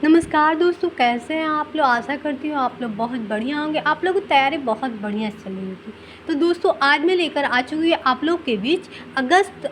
नमस्कार दोस्तों, कैसे हैं आप लोग। आशा करती हूँ आप लोग बहुत बढ़िया होंगे। आप लोगों की तैयारी बहुत बढ़िया चल रही होगी। तो दोस्तों, आज मैं लेकर आ चुकी हूँ आप लोग के बीच अगस्त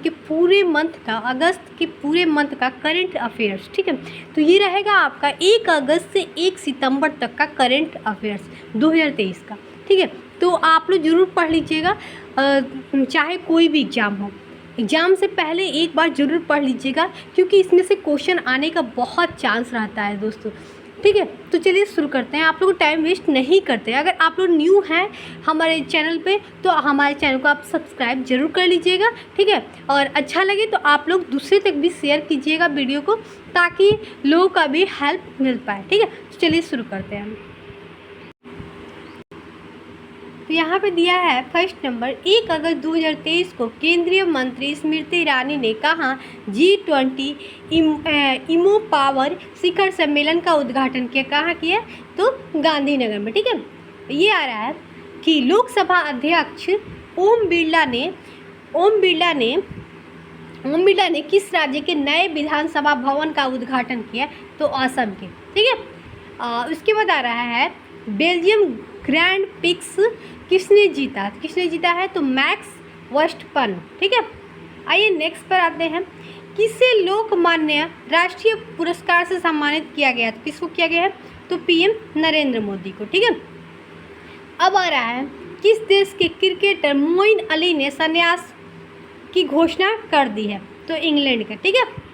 के पूरे मंथ का करंट अफेयर्स। ठीक है, तो ये रहेगा आपका 1 अगस्त से 1 सितंबर तक का करंट अफेयर्स 2023 का। ठीक है, तो आप लोग ज़रूर पढ़ लीजिएगा, चाहे कोई भी एग्ज़ाम हो। एग्ज़ाम से पहले एक बार ज़रूर पढ़ लीजिएगा, क्योंकि इसमें से क्वेश्चन आने का बहुत चांस रहता है दोस्तों। ठीक है, तो चलिए शुरू करते हैं। आप लोग टाइम वेस्ट नहीं करते। अगर आप लोग न्यू हैं हमारे चैनल पे, तो हमारे चैनल को आप सब्सक्राइब जरूर कर लीजिएगा। ठीक है, और अच्छा लगे तो आप लोग दूसरे तक भी शेयर कीजिएगा वीडियो को, ताकि लोगों का भी हेल्प मिल पाए। ठीक है, तो चलिए शुरू करते हैं। तो यहाँ पे दिया है फर्स्ट नंबर, 1 अगस्त 2023 को केंद्रीय मंत्री स्मृति ईरानी ने कहा G20 इमो पावर शिखर सम्मेलन का उद्घाटन किया। कहाँ किया? तो गांधीनगर में। ठीक है, ये आ रहा है कि लोकसभा अध्यक्ष ओम बिरला ने किस राज्य के नए विधानसभा भवन का उद्घाटन किया? तो असम के। ठीक है, उसके बाद आ रहा है बेल्जियम ग्रैंड पिक्स किसने जीता है? तो मैक्स वर्स्टपन। ठीक है, आइए नेक्स्ट पर आते हैं। किसे लोकमान्य राष्ट्रीय पुरस्कार से सम्मानित किया गया? तो किसको किया गया है? तो पीएम नरेंद्र मोदी को। ठीक है, अब आ रहा है किस देश के क्रिकेटर मोइन अली ने संन्यास की घोषणा कर दी है? तो इंग्लैंड का। ठीक है,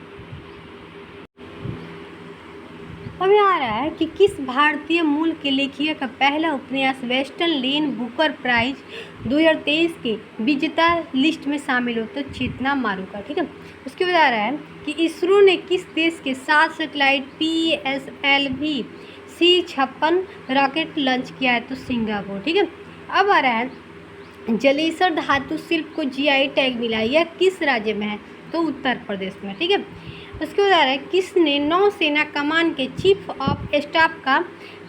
अब आ रहा है कि किस भारतीय मूल के लेखिका का पहला उपन्यास वेस्टर्न लेन बुकर प्राइज 2023 के विजेता लिस्ट में शामिल हो? तो चेतना मारूका। ठीक है, उसके बाद आ रहा है कि इसरो ने किस देश के 7 satellite PSLV C56 rocket launch किया है? तो सिंगापुर। ठीक है, अब आ रहा है जलेसर धातु शिल्प को GI टैग मिला, यह किस राज्य में है? तो उत्तर प्रदेश में। ठीक है, उसके बाद आ रहा है किसने नौसेना कमान के चीफ ऑफ स्टाफ का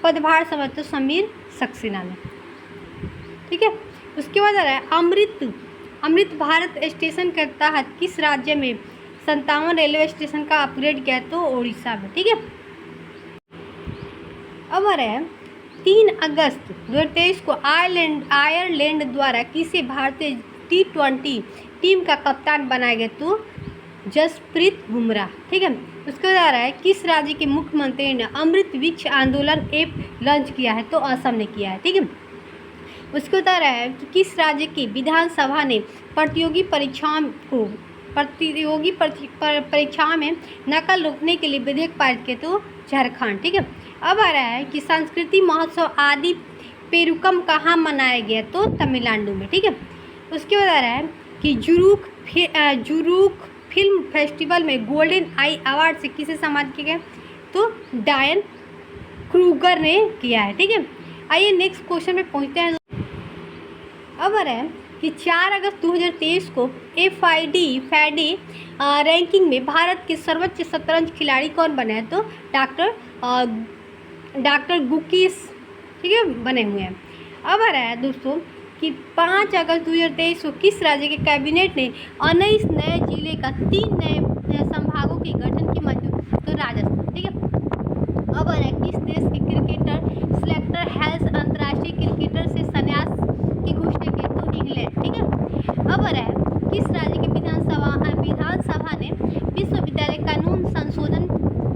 पदभार संभाला? तो समीर सक्सेना ने। ठीक है, उसके बाद आ रहा है अमृत भारत स्टेशन के तहत किस राज्य में 57 रेलवे स्टेशन का अपग्रेड किया? तो ओडिशा में। ठीक है, अब आ रहा है 3 अगस्त 2023 को आयरलैंड द्वारा किसे भारतीय T20 टीम का कप्तान बनाया गया? तो जसप्रीत बुमराह। ठीक है, उसके बाद आ रहा है किस राज्य के मुख्यमंत्री ने अमृत वृक्ष आंदोलन ऐप लॉन्च किया है? तो असम ने किया है। ठीक है, उसके बाद आ रहा है कि किस राज्य की विधानसभा ने प्रतियोगी परीक्षाओं में नकल रोकने के लिए विधेयक पारित किया? तो झारखंड। ठीक है, अब आ रहा है कि संस्कृति महोत्सव आदि पेरुकम कहाँ मनाया गया? तो तमिलनाडु में। ठीक है, उसके बाद आ रहा है कि जुरूक फिल्म फेस्टिवल में गोल्डन आई अवार्ड से किसे सम्मानित किया गया? तो डायन क्रूगर ने किया है। ठीक है, आइए नेक्स्ट क्वेश्चन में पहुंचते हैं। अब आ रहा है कि 4 अगस्त 2023 को FIDE रैंकिंग में भारत के सर्वोच्च शतरंज खिलाड़ी कौन बने हैं? तो डॉक्टर गुकीस। ठीक है, बने हुए हैं। अब आ रहा है दोस्तों कि 5 अगस्त 2023 को किस राज्य के कैबिनेट ने 19 नए जिले का 3 नए संभागों के गठन की मंजूरी? तो राजस्थान। ठीक है, अब आ रहा है किस देश के क्रिकेटर सिलेक्टर हेल्स अंतर्राष्ट्रीय क्रिकेटर से संन्यास की घोषणा की? तो इंग्लैंड। ठीक है, अब आ रहा है किस राज्य की विधानसभा ने विश्वविद्यालय कानून संशोधन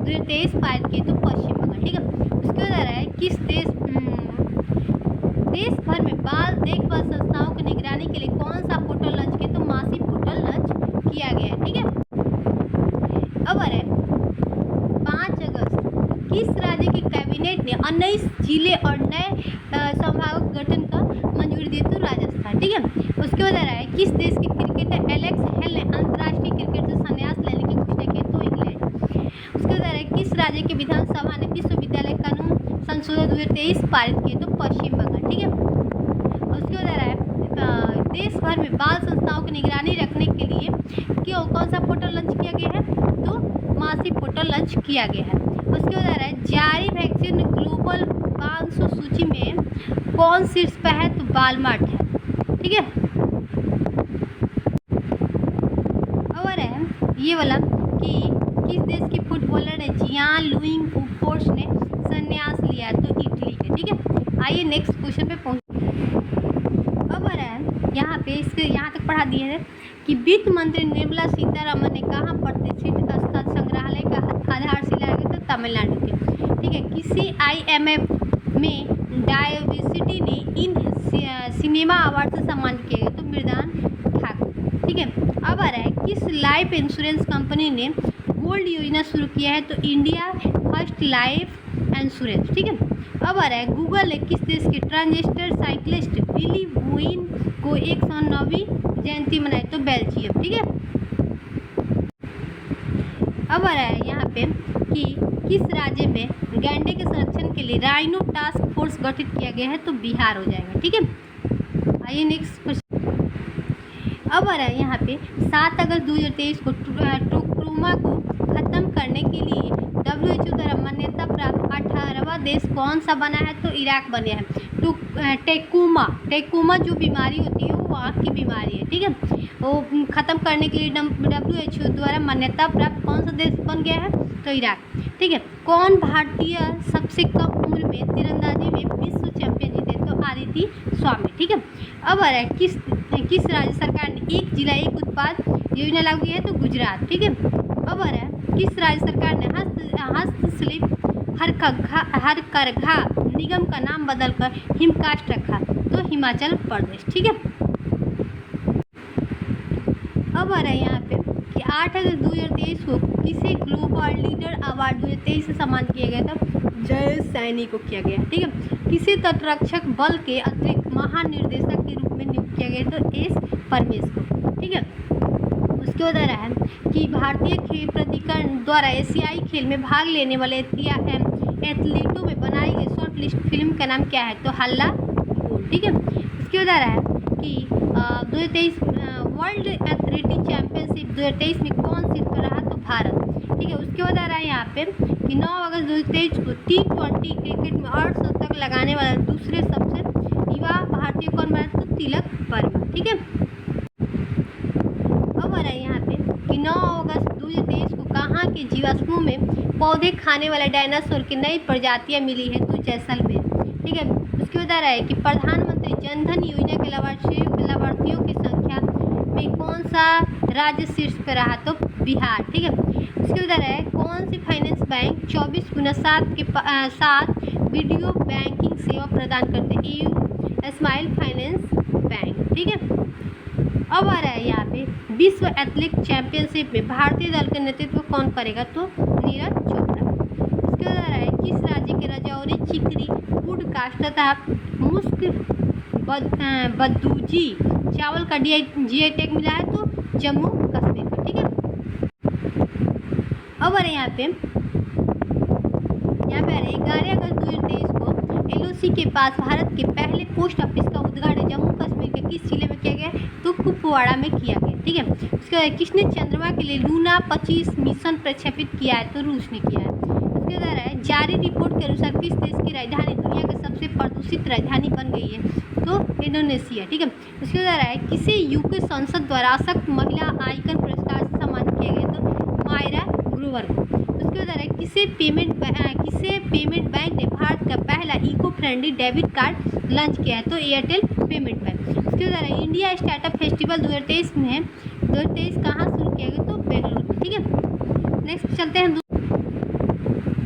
2023 पारित किए? तो पश्चिम बंगाल। ठीक है, उसके बाद आ रहा है किस देश भर में बाल देखभाल संस्थाओं की निगरानी के लिए कौन सा पोर्टल लॉन्च किया? तो मासी पोर्टल लॉन्च किया गया है। ठीक है, अब आ रहा है 5 अगस्त किस राज्य के कैबिनेट ने 19 जिले और नए संभागों के गठन का मंजूरी दी? तो राजस्थान। ठीक है, उसके बाद आ रहा है किस देश के क्रिकेटर एलेक्स हेल ने अंतर्राष्ट्रीय क्रिकेट से संन्यास लेने की घोषणा की? तो इंग्लैंड। उसके बाद आ रहा है किस राज्य की विधानसभा ने विश्वविद्यालय कानून संशोधन 2023 पारित किए? तो पश्चिम बंगाल। ठीक है, उसके बाद आ रहा है देश भर में बाल संस्थाओं की निगरानी रखने के लिए कौन सा पोर्टल लॉन्च किया गया है? तो मासी पोर्टल लॉन्च किया गया है। उसके बाद आ रहा है जारी वैक्सीन ग्लोबल 500 सूची में कौन शीर्ष पर है? तो वालमार्ट है। ठीक है, अब आ रहा है ये वाला कि किस देश की फुटबॉलर है जियान लुइंग फोर्स ने संन्यास लिया है? तो इटली के। ठीक है, आइए नेक्स्ट क्वेश्चन पे पहुँच। अब आ रहा है यहाँ पे, इसके यहाँ तक पढ़ा दिए हैं कि वित्त मंत्री निर्मला सीतारमन ने कहाँ प्रतिष्ठित स्थल संग्रहालय का आधारशिला रखी? तो तमिलनाडु के। ठीक है, किसी IMF में डायवर्सिटी ने इन सिनेमा अवार्ड से सम्मानित किया गया? तो मृदान ठाकुर। ठीक है, अब आ रहा है किस लाइफ इंश्योरेंस कंपनी ने गोल्ड योजना शुरू किया है? तो इंडिया फर्स्ट लाइफ इंश्योरेंस। ठीक है, अब आ रहा है गूगल ने किस देश के ट्रांजिस्टर साइक्लिस्ट बिली बोइन को 109वीं जयंती मनाई? तो बेल्जियम। ठीक है, अब आ रहा है यहाँ पे कि किस राज्य में गैंडे के संरक्षण के लिए राइनो टास्क फोर्स गठित किया गया है? तो बिहार हो जाएगा। ठीक है, आइए नेक्स्ट क्वेश्चन। अब आ रहा है यहाँ पे 7 अगस्त 2023 को ट्रोकोमा को खत्म करने के लिए WHO द्वारा मान्यता प्राप्त 18वां देश कौन सा बना है? तो इराक बना है। तो टेकुमा जो बीमारी होती है वो आँख की बीमारी है। ठीक है, वो ख़त्म करने के लिए WHO द्वारा मान्यता प्राप्त कौन सा देश बन गया है? तो इराक। ठीक है, कौन भारतीय सबसे कम उम्र में तीरंदाजी में विश्व चैंपियन जीते? तो आदिति स्वामी। ठीक है, अब आ रहा है किस राज्य सरकार ने एक जिला एक उत्पाद योजना लागू की है? तो गुजरात। ठीक है, अब आ रहा है किस राज्य सरकार ने हस्तशिल्प हथकरघा निगम का नाम बदलकर हिमकास्ट रखा? तो हिमाचल प्रदेश। ठीक है, अब आ रहा है यहाँ पे कि 8 अगस्त 2023 को किसे ग्लोबल लीडर अवार्ड 2023 से सम्मानित किया गया था? जय सैनी को किया गया। ठीक है, किसे तटरक्षक बल के अतिरिक्त महानिर्देशक के रूप में नियुक्त किया गया? तो S परमेश को। ठीक है, उसके बाद है कि भारतीय खेल प्राधिकरण द्वारा एशियाई खेल में भाग लेने वाले एथलीटों में बनाई गई शॉर्ट लिस्ट फिल्म का नाम क्या है? तो हल्ला बोल। ठीक है, उसके बाद है कि 2023 वर्ल्ड एथलेटिक चैंपियनशिप 2023 में कौन सीट पर रहा? तो भारत। ठीक है, उसके बाद आ रहा है यहाँ पे कि 9 अगस्त 2023 को T20 क्रिकेट में 8 शतक लगाने वाला दूसरे सबसे युवा भारतीय कौन बना? तो तिलक वर्मा। ठीक है, अब आ रहा है यहाँ पे कि 9 अगस्त 2023 को कहाँ के जीवाश्मों में पौधे खाने वाले डायनासोर की नई प्रजातियाँ मिली है? तो जैसलमेर। ठीक है, उसके बाद आ रहा है कि प्रधानमंत्री जनधन योजना के लाभार्थियों की संख्या में कौन सा राज्य शीर्ष पर रहा? तो बिहार। ठीक है, उसके बाद आ रहा है कौन सी फाइनेंस बैंक 24x7 के साथ वीडियो बैंकिंग सेवा प्रदान करते हैं? EU smile finance bank. ठीक है, अब आ रहा है यहाँ पे विश्व एथलेटिक चैंपियनशिप में भारतीय दल का नेतृत्व कौन करेगा? तो नीरज चोपड़ा। इसके बाद आ रहा है किस राज्य के राजौरी चिकरी वुडकास्ट तथा मुस्क बद्दूजी चावल का GI टैग मिला है? तो जम्मू कश्मीर का। ठीक है, अब आ रहे यहाँ पे आ रहे 11 अगस्त 2023 को LOC के पास भारत के पहले पोस्ट ऑफिस का उद्घाटन जम्मू कश्मीर के किस जिले में किया गया? तो कुपवाड़ा में किया गया। ठीक है, उसके बाद किसने चंद्रमा के लिए लूना 25 मिशन प्रक्षेपित किया है? तो रूस ने किया है। उसके बाद है जारी रिपोर्ट के अनुसार किस देश की राजधानी दुनिया की सबसे प्रदूषित राजधानी बन गई है? तो इंडोनेशिया। ठीक है, उसके बाद है किसे UK संसद द्वारा अशक्त महिला आइकन पुरस्कार से सम्मानित किया गया? तो मायरा ग्रोवर को। उसके बाद है किसे पेमेंट बैंक ने भारत का पहला eco friendly debit card launch किया है? तो एयरटेल पेमेंट बैंक। उसके बाद है इंडिया स्टार्टअप फेस्टिवल 2023 कहाँ शुरू किया गया? तो बेंगलुरु में। ठीक है, नेक्स्ट चलते हैं।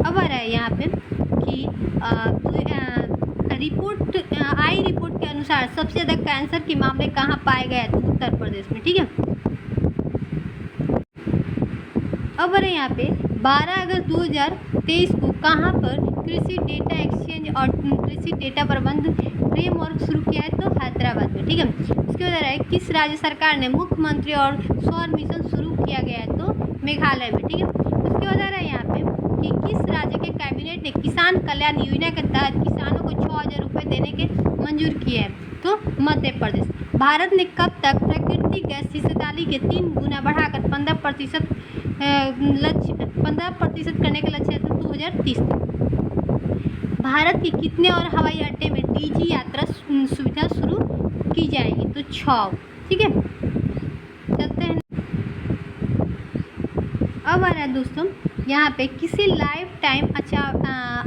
अब आ रहा है यहाँ पे कि रिपोर्ट के अनुसार सबसे ज़्यादा कैंसर के मामले कहाँ पाए गए? तो उत्तर प्रदेश में। ठीक है, अब आ रहे हैं यहाँ पे 12 अगस्त 2023 को कहाँ पर कृषि डेटा एक्सचेंज और कृषि डेटा प्रबंध फ्रेमवर्क शुरू किया है? तो हैदराबाद में। ठीक है, उसके बाद है किस राज्य सरकार ने मुख्यमंत्री और सौर मिशन शुरू किया गया है? तो मेघालय में। ठीक है, उसके बाद आ रहा है यहाँ पे कि किस राज्य के कैबिनेट ने किसान कल्याण योजना के तहत किसानों को 6000 रुपये देने के मंजूर किए हैं? तो मध्य प्रदेश। भारत ने कब तक प्राकृतिक गैस हिस्सेदारी के 3 गुना बढ़ाकर 15% करने का लक्ष्य है? तो 2030 तक। भारत के कितने और हवाई अड्डे में DG यात्रा सुविधा शुरू की जाएगी? तो 6। ठीक है, चलते हैं। अब आ रहा है दोस्तों यहाँ पे किसे life time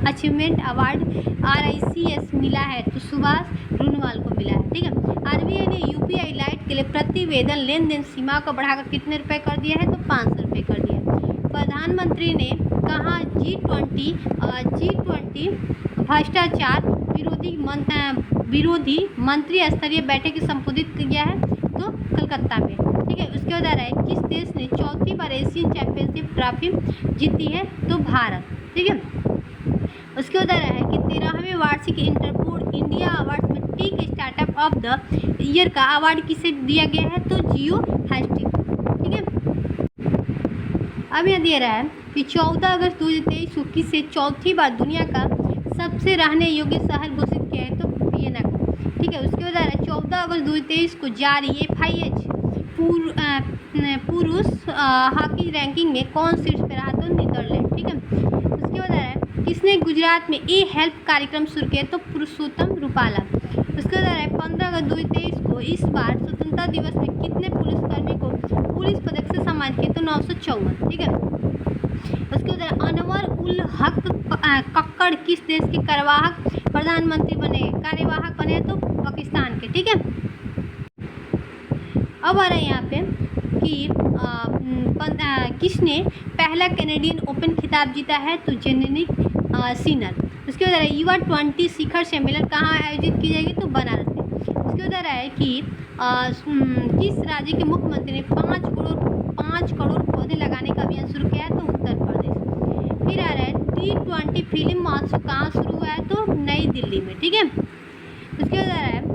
achievement award RICS मिला है? तो सुभाष रूनवाल को मिला है। ठीक है। RBI ने UPI लाइट के लिए प्रतिवेदन लेन देन सीमा को बढ़ाकर कितने रुपए कर दिया है? तो 500 रुपये कर दिया है। प्रधानमंत्री ने कहा G20 भ्रष्टाचार विरोधी मंत्री स्तरीय बैठक संबोधित किया है? तो कलकत्ता में। ठीक है। उसके बाद आ रहा है किस देश ने चौथी बार एशियन चैंपियनशिप ट्रॉफी जीती है? तो भारत। ठीक है। उसके बाद आ रहा है कि 13वें वार्षिक इंटरपोल इंडिया अवार्ड में tech startup of the year का अवार्ड किसे दिया गया है? तो जियो हैस्टिंग। ठीक है। अब यह दे रहा है कि 14 अगस्त 2023 को किसे चौथी बार दुनिया का सबसे रहने योग्य शहर घोषित किया है? तो वियना को। ठीक है। उसके बाद आ रहा है 14 अगस्त 2023 को जारी FIH पुरुष हॉकी रैंकिंग में कौन शीर्ष पर रहा? तो नीदरलैंड। ठीक है। उसके बाद आ रहा है किसने गुजरात में हेल्प कार्यक्रम शुरू किया? तो पुरुषोत्तम रूपाला। उसके बाद आ रहा है 15 अगस्त 2023 को इस बार स्वतंत्रता दिवस में कितने पुलिसकर्मी को पुलिस पदक से सम्मानित किया? तो 954। ठीक है। उसके बाद अनवर उल हक कक्कड़ किस देश के कार्यवाहक प्रधानमंत्री बने? कार्यवाहक बने तो पाकिस्तान के। ठीक है। अब आ रहा है यहाँ पे कि किसने पहला कैनेडियन ओपन खिताब जीता है? तो जेनिक सिनर। उसके बाद युवा 20 शिखर सम्मेलन कहाँ आयोजित की जाएगी? तो बनारस में। उसके बाद है कि किस राज्य के मुख्यमंत्री ने 5 करोड़ पौधे लगाने का अभियान शुरू किया है? तो उत्तर प्रदेश। फिर आ रहा है T20 फिल्म महोत्सव कहाँ शुरू हुआ है? तो नई दिल्ली में। ठीक है। उसके बाद आ रहा है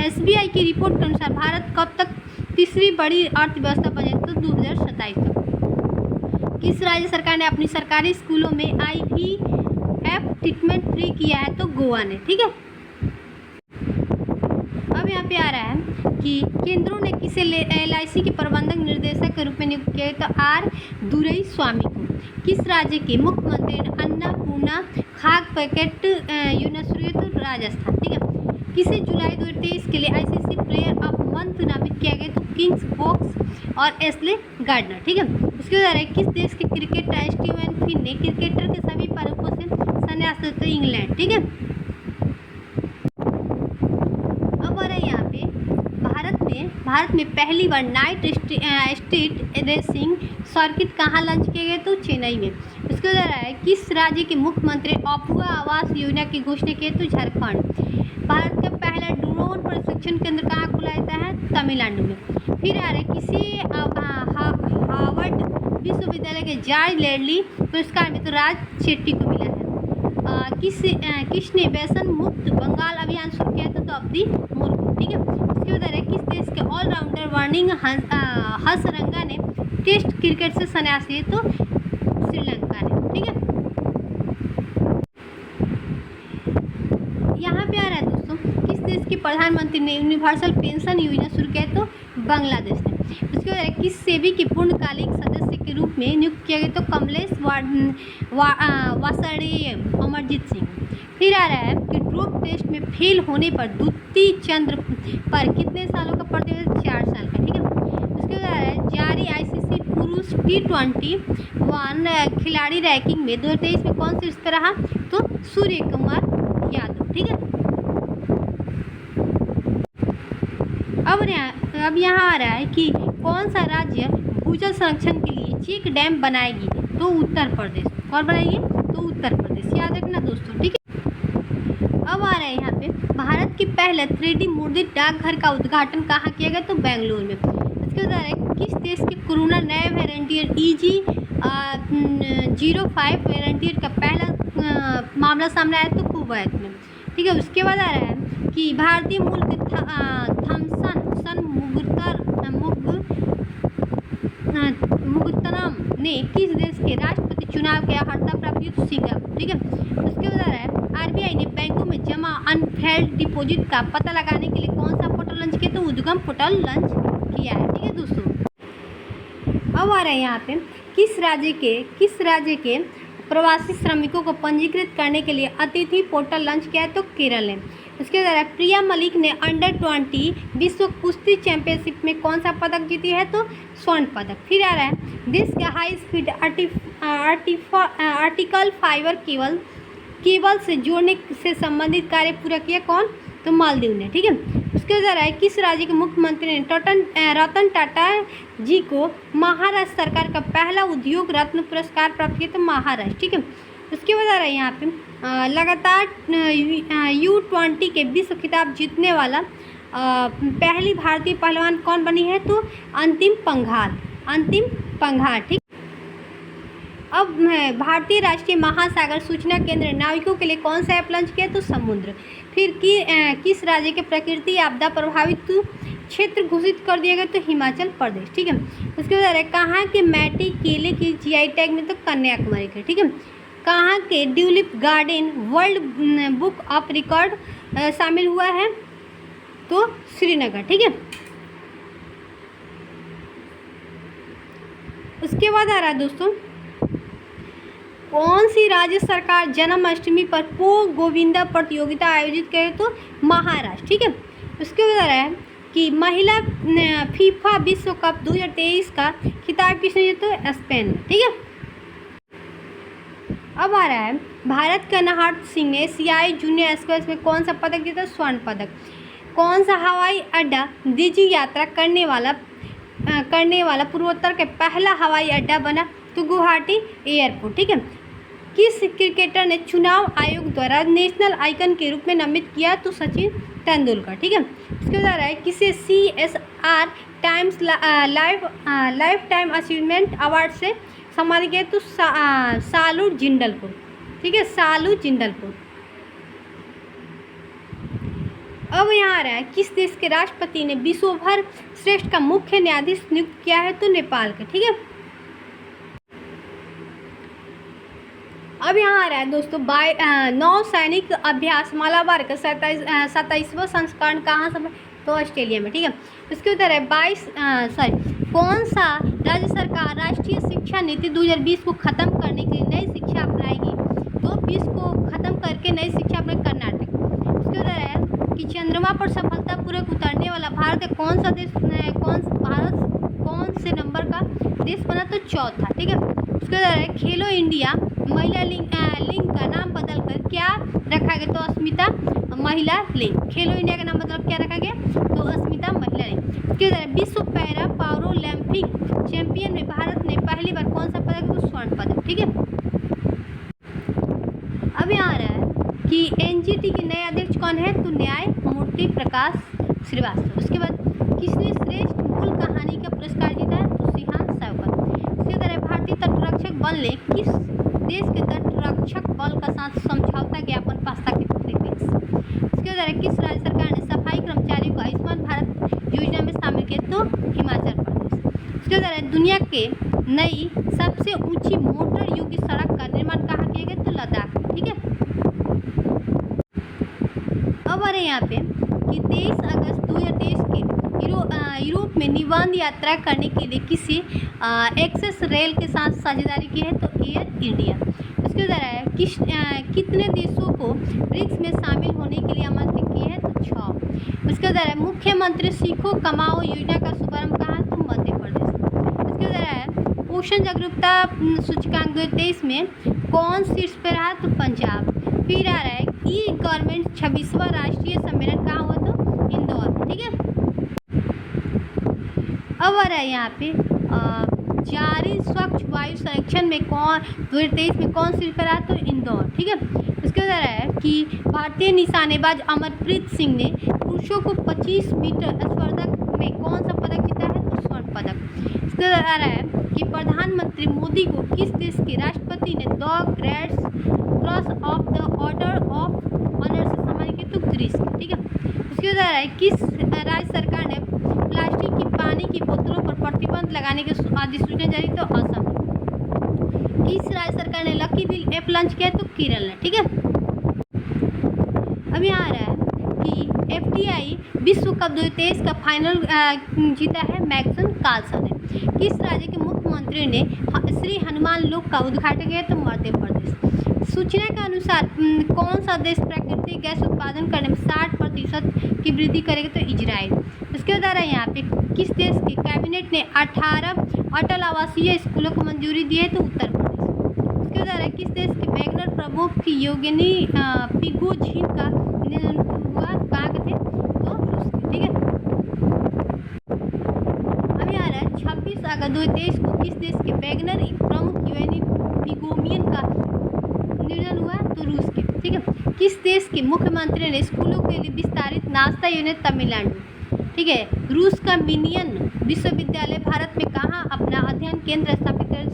SBI की रिपोर्ट के अनुसार भारत कब तक तीसरी बड़ी अर्थव्यवस्था बने? तो 2027 तक। किस राज्य सरकार ने अपनी सरकारी स्कूलों में IVF ट्रीटमेंट फ्री किया है? तो गोवा ने। ठीक है। अब यहाँ पे आ रहा है कि केंद्रों ने किसे LIC के प्रबंधक निर्देशक के रूप में नियुक्त किया है? तो R दुरई स्वामी को। किस राज्य के मुख्यमंत्री ने अन्नपूर्णा खाद्य पैकेट योजना शुरू की? तो राजस्थान। ठीक है। किसे जुलाई 2023 के लिए ICC प्लेयर ऑफ मंथ नामित किया गया? तो किंग्स वोक्स और एस्ले गार्डनर। ठीक है। उसके बाद किस देश के क्रिकेटर स्टीवन फिन ने क्रिकेटर के सभी पदों से संन्यास लिया? तो इंग्लैंड। ठीक है। अब आ रहा है यहाँ पे भारत में पहली बार नाइट स्ट्रीट रेसिंग सर्किट कहाँ लॉन्च किया गया? तो चेन्नई में। उसके बाद है किस राज्य के मुख्यमंत्री अपूर्वा आवास योजना की घोषणा की? तो झारखंड। भारत का पहला ड्रोन प्रशिक्षण केंद्र कहाँ खुला जाता है? तमिलनाडु में। फिर आ रहा है किसी हार्वर्ड विश्वविद्यालय के जॉर्ज लेडली पुरस्कार में? तो राज शेट्टी को मिला है। किसने व्यसन मुक्त बंगाल अभियान शुरू किया था? तो अब्दी मुर्मू। ठीक है। उसके बाद है किस देश के ऑलराउंडर वर्निंग हसरंगा ने टेस्ट क्रिकेट से संन्यास लिया? तो श्रीलंका ने। ठीक है। यहाँ पे आ रहा है दोस्तों किस देश के प्रधानमंत्री ने यूनिवर्सल पेंशन योजना शुरू किया? तो बांग्लादेश ने। उसके बाद किस सेबी के पूर्णकालिक सदस्य के रूप में नियुक्त किया गया? तो कमलेश वासड़ेय अमरजीत सिंह। फिर आ रहा है कि ड्रोप टेस्ट में फेल होने पर द्वितीय चंद्र पर कितने सालों का प्रतिबंध? 4 साल का। ठीक है। उसके बाद आ रहा है जारी ICC पुरुष T21 खिलाड़ी रैंकिंग में 2023 में कौन शीर्ष पर रहा? तो सूर्य कुमार यादव। ठीक है। अब यहाँ आ रहा है कि कौन सा राज्य भूजल संरक्षण के लिए चेक डैम बनाएगी? तो उत्तर प्रदेश। और बनाएगी? तो उत्तर प्रदेश। याद रखना दोस्तों। ठीक है। अब आ रहा है यहाँ पे भारत के पहले 3D मुद्रित डाकघर का उद्घाटन कहाँ किया गया? तो बेंगलुरु में। इसके बाद है किस देश के कोरोना नए वेरिएंट EG05 वेरिएंट का पहला मामला सामने आया? तो कुवैत में। ठीक है। उसके बाद आ रहा है कि भारतीय मूल के थॉमसन मुगतनम ने किस देश के राष्ट्रपति चुनाव के अर्हता प्राप्त की? तो सिंगापुर। ठीक है। उसके बाद आ रहा है RBI ने बैंकों में जमा अनफेल्ड डिपॉजिट का पता लगाने के लिए कौन सा पोर्टल लॉन्च किया? तो उद्गम पोर्टल लॉन्च किया है। ठीक है दोस्तों। अब आ रहा है यहाँ पे किस राज्य के प्रवासी श्रमिकों को पंजीकृत करने के लिए अतिथि पोर्टल लॉन्च किया है? तो केरल ने। उसके बाद प्रिया मलिक ने अंडर-20 विश्व कुश्ती चैंपियनशिप में कौन सा पदक जीती है? तो स्वर्ण पदक। फिर आ रहा है देश के high speed article fibre cable से जोड़ने से संबंधित कार्य पूरा किया कौन? तो मालदीव ने। ठीक है। उसके बाद है किस राज्य के मुख्यमंत्री ने रतन टाटा जी को महाराष्ट्र सरकार का पहला उद्योग रत्न पुरस्कार प्राप्त किया? तो महाराष्ट्र। ठीक है। उसके बाद आ रहा है यहाँ पे लगातार U20 के विश्व खिताब जीतने वाला पहली भारतीय पहलवान कौन बनी है? तो अंतिम पंघाल। ठीक। अब भारतीय राष्ट्रीय महासागर सूचना केंद्र नाविकों के लिए कौन सा ऐप लॉन्च किया? तो समुद्र। फिर किस राज्य के प्रकृति आपदा प्रभावित क्षेत्र घोषित कर दिया गया? तो हिमाचल प्रदेश। ठीक है। उसके बाद कहाँ के मैटी केले की GI टैग में? तो कन्याकुमारी के। ठीक है। कहाँ के tulip garden world book of record शामिल हुआ है? तो श्रीनगर। ठीक है। उसके बाद आ रहा है दोस्तों कौन सी राज्य सरकार जन्माष्टमी पर पो गोविंदा प्रतियोगिता आयोजित करे? तो महाराष्ट्र। ठीक है। उसके बाद आ रहा है कि महिला फीफा विश्व कप 2023 का खिताब किसने जीता? तो स्पेन। ठीक है। अब आ रहा है भारत के अनाहत सिंह ने एशियाई जूनियर स्क्वैश में कौन सा पदक जीता? स्वर्ण पदक। कौन सा हवाई अड्डा निजी यात्रा करने वाला पूर्वोत्तर के पहला हवाई अड्डा बना? तो गुवाहाटी एयरपोर्ट। ठीक है। किस क्रिकेटर ने चुनाव आयोग द्वारा नेशनल आइकन के रूप में नामित किया? तो सचिन तेंदुलकर। ठीक है। इसके बाद आ रहा है किसे CSR times life time achievement award से सम्मानित किया? तो सालू जिंदल को। ठीक है। सालू जिंदल को। अब यहाँ आ रहा है किस देश के राष्ट्रपति ने विश्वभर श्रेष्ठ का मुख्य न्यायाधीश नियुक्त किया है? तो नेपाल के। ठीक है। अब यहाँ आ रहा है दोस्तों नौ सैनिक अभ्यास मालाबार का 27वां संस्करण कहाँ से? तो ऑस्ट्रेलिया में। ठीक है। उसके उधर है कौन सा राज्य सरकार राष्ट्रीय शिक्षा नीति 2020 को खत्म करने के लिए नई शिक्षा अपनाएगी? तो 20 को खत्म करके नई शिक्षा अपने कर्नाटक। उसके उधर है कि चंद्रमा पर सफलतापूर्वक उतरने वाला भारत कौन सा देश कौन से नंबर का देश बना? तो चौथा। ठीक है। उसके उधर है खेलो इंडिया महिला लिंग का नाम बदलकर क्या रखा गया? तो अस्मिता महिला लिंग। खेलो इंडिया का नाम बदल क्या रखा गया? तो अस्मिता महिला लिंग। उसके बाद विश्व पैरा पावरोलैम्पिक चैंपियन में भारत ने पहली बार कौन सा पदक? तो स्वर्ण पदक। ठीक है। अब यहाँ आ रहा है कि NGT के नए अध्यक्ष कौन है? तो न्यायमूर्ति प्रकाश श्रीवास्तव। उसके बाद किसने श्रेष्ठ मूल कहानी का पुरस्कार जीता है? तो सिंहान सावकर। उसके बाद भारतीय तटरक्षक बल ने किस देश के तटरक्षक बल का साथ समझौता ज्ञापन पास किया? फिलीपींस। इसके बाद किस राज्य सरकार ने सफाई कर्मचारियों को आयुष्मान भारत योजना में शामिल किया? तो हिमाचल प्रदेश। इसके बाद दुनिया के नई सबसे ऊंची मोटर योग्य सड़क का निर्माण कहाँ किया गया? तो लद्दाख। ठीक है। अब आ रहे यहाँ पे कि 23 अगस्त 2023 के यूरोप में निबंध यात्रा करने के लिए किसी एक्सेस रेल के साथ साझेदारी की है? तो एयर इंडिया। उसके बाद है कितने देशों को ब्रिक्स में शामिल होने के लिए आमंत्रित किए हैं? तो 6। उसके बाद मुख्यमंत्री सीखो कमाओ योजना का शुभारंभ कहाँ? तो मध्य प्रदेश। उसके बाद पोषण जागरूकता सूचकांक 2023 में कौन शीर्ष पे रहा? तो पंजाब। फिर आ रहा है ई गवर्नमेंट 26वां राष्ट्रीय सम्मेलन कहाँ हुआ? तो इंदौर में। ठीक है। अब आ रहा है यहाँ पे जारी स्वच्छ वायु संरक्षण में 2023 में कौन शीर्ष पर रहा? तो इंदौर। ठीक है। उसके बाद आ रहा है कि भारतीय निशानेबाज अमरप्रीत सिंह ने पुरुषों को 25 मीटर स्पर्धा में कौन सा पदक जीता है? तो स्वर्ण पदक। इसके बाद आ रहा है कि प्रधानमंत्री मोदी को किस देश के राष्ट्रपति ने the great cross of the order of honour से सम्मानित किया? तो ग्रीस। ठीक है। उसके बाद आ रहा है किस राज्य सरकार ने प्लास्टिक की पानी की बोतलों पर प्रतिबंध लगाने की अधिसूचना जारी? तो असम। किस राज्य सरकार ने लकी व्हील ऐप लॉन्च किया? तो केरल ने। ठीक है। अब यहाँ आ रहा है कि FDI विश्व कप 2023 का फाइनल जीता है मैग्सन कार्लसन ने। किस राज्य के मुख्यमंत्री ने श्री हनुमान लोक का उद्घाटन किया? तो मध्य प्रदेश। सूचना के अनुसार कौन सा देश प्राकृतिक गैस उत्पादन करने में 60% की वृद्धि करेगा? तो इजराइल। उसके बाद आ रहा है यहाँ पे किस देश की कैबिनेट ने 18 अटल आवासीय स्कूलों को मंजूरी दी है? तो उत्तर प्रदेश। उसके बाद आ रहा है किस देश के वैगनर प्रमुख की योगिनी प्रिगोजिन का निधन हुआ? कहाँ के थे? तो रूस के। ठीक है, अभी आ रहा है 26 अगस्त 2023 को किस देश के वैगनर प्रमुख योगिनी प्रिगोजिन का निधन हुआ? तो रूस के। ठीक है, किस देश के मुख्यमंत्री ने स्कूलों के लिए विस्तारित नाश्ता योजना? तमिलनाडु। ठीक है, रूस का मिनियन विश्वविद्यालय भारत में कहाँ अपना अध्ययन केंद्र स्थापित कर?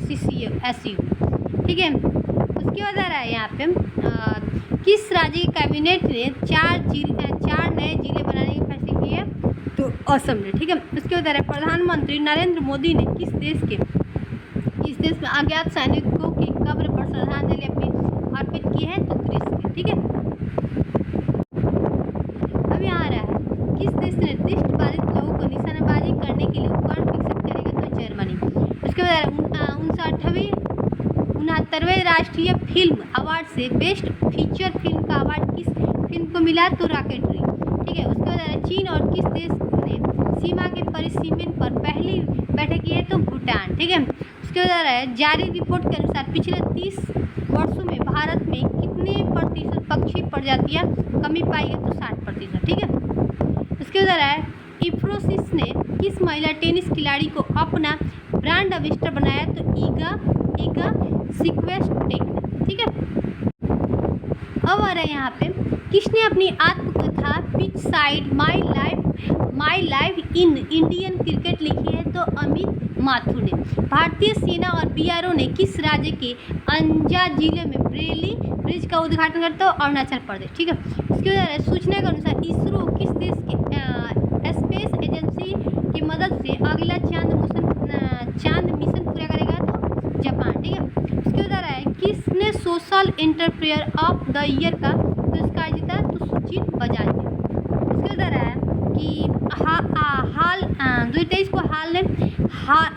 SU। ठीक है, उसके बाद आ रहा है यहाँ पे किस राज्य की कैबिनेट ने 4 नए जिले बनाने के फैसले किए? तो असम ने। ठीक है, उसके बाद आ रहा है प्रधानमंत्री नरेंद्र मोदी ने किस देश में अज्ञात सैनिकों की कब्र पर श्रद्धांजलि अपनी अर्पित की है? तो ग्रीस के। ठीक है, अभी आ रहा है किस देश ने दृष्टि बाधित लोगों को निशानेबाजी करने के लिए उपकरण विकसित करेगा? तो जर्मनी। उसके बाद 69वें राष्ट्रीय फिल्म अवार्ड से बेस्ट फीचर फिल्म का अवार्ड किस फिल्म को मिला? तो रॉकेटरी। ठीक है, उसके बाद चीन और किस देश ने सीमा के परिसीमन पर पहली बैठक की है? तो भूटान। ठीक है, उसके बाद आ रहा है जारी रिपोर्ट के अनुसार पिछले 30 वर्षों में भारत में कितने प्रतिशत पक्षी प्रजातियां कमी पाई है? तो 60%। ठीक है, उसके बाद आ रहा है इफ्रोसिस ने किस महिला टेनिस खिलाड़ी को अपना ब्रांड एम्बेसडर बनाया? तो ईगा स्विएटेक। ठीक है, अब आ रहा है यहाँ पे किसने अपनी आत्मकथा pitch side my life in Indian cricket लिखी है? तो अमित माथुर ने। भारतीय सेना और बीआरओ ने किस राज्य के अंजा जिले में ब्रेली ब्रिज का उद्घाटन करता? अरुणाचल प्रदेश। ठीक है, उसके बाद सूचना के अनुसार इसरो किस देश की स्पेस एजेंसी की मदद से अगला चांद मिशन पूरा करेगा? तो जापान। ठीक है, उसके बाद आ रहा है किसने social entrepreneur of the year का पुरस्कार जीता? तो सुजीत बजाज ने। उसके बाद आ रहा है कि हाल 2023 को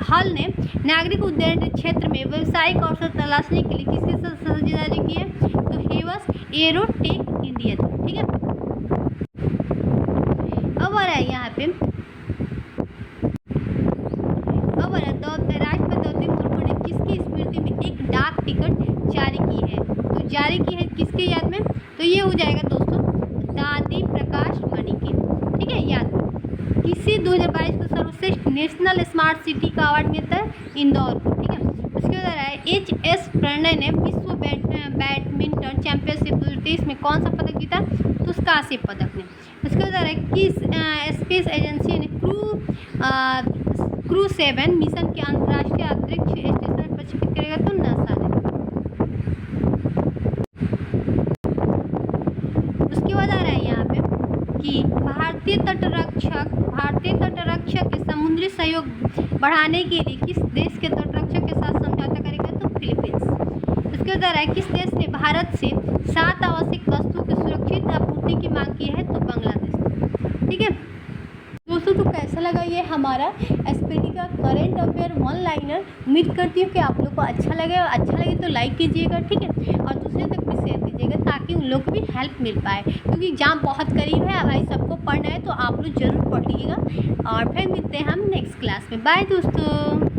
हाल ने नागरिक उड्डयन क्षेत्र में व्यावसायिक अवसर तलाशने के लिए किसके साथ साझेदारी की है? तो हेवस एरोटेक इंडिया। ठीक है, अब आ रहा है यहाँ पे राष्ट्रपति द्रौपदी मुर्मू ने किसकी स्मृति में एक डाक टिकट जारी की है? तो जारी की है किसके याद में? तो ये हो जाएगा दोस्तों दादी प्रकाश मणि के। ठीक है, याद किसी 2022 को सर्वश्रेष्ठ नेशनल स्मार्ट सिटी का अवार्ड मिलता है? इंदौर को। ठीक है, उसके बाद आ रहा है HS प्रणय ने विश्व बैडमिंटन चैंपियनशिप 2023 में कौन सा पदक जीता? तो कांस्य पदक ने। उसके बाद आ रहा है किस स्पेस एजेंसी ने क्रू 7 मिशन के अंतर्राष्ट्रीय अंतरिक्ष स्टेशन में प्रक्षेपित करेगा? तो नासा ने। उसके बाद आ रहा है यहाँ पे कि भारतीय तटरक्षक के समुद्री सहयोग बढ़ाने के लिए किस देश के तटरक्षक के साथ समझौता करेगा? तो फिलीपींस। उसके बाद आ रहा है किस देश ने भारत से 7 आवश्यक वस्तुओं की सुरक्षित आपूर्ति की मांग की है? तो बांग्लादेश। ठीक है दोस्तों, तो कैसा लगा ये हमारा SPD का करंट अफेयर वन लाइनर। उम्मीद करती हूँ कि आप लोग को अच्छा लगे, और अच्छा लगे तो लाइक कीजिएगा। ठीक है, और दूसरे तक भी शेयर कीजिएगा ताकि उन लोग को भी हेल्प मिल पाए, क्योंकि एग्जाम बहुत करीब है। भाई सबको पढ़ना है तो आप लोग जरूर पढ़ लीजिएगा, और फिर मिलते हैं हम नेक्स्ट क्लास में। बाय दोस्तों।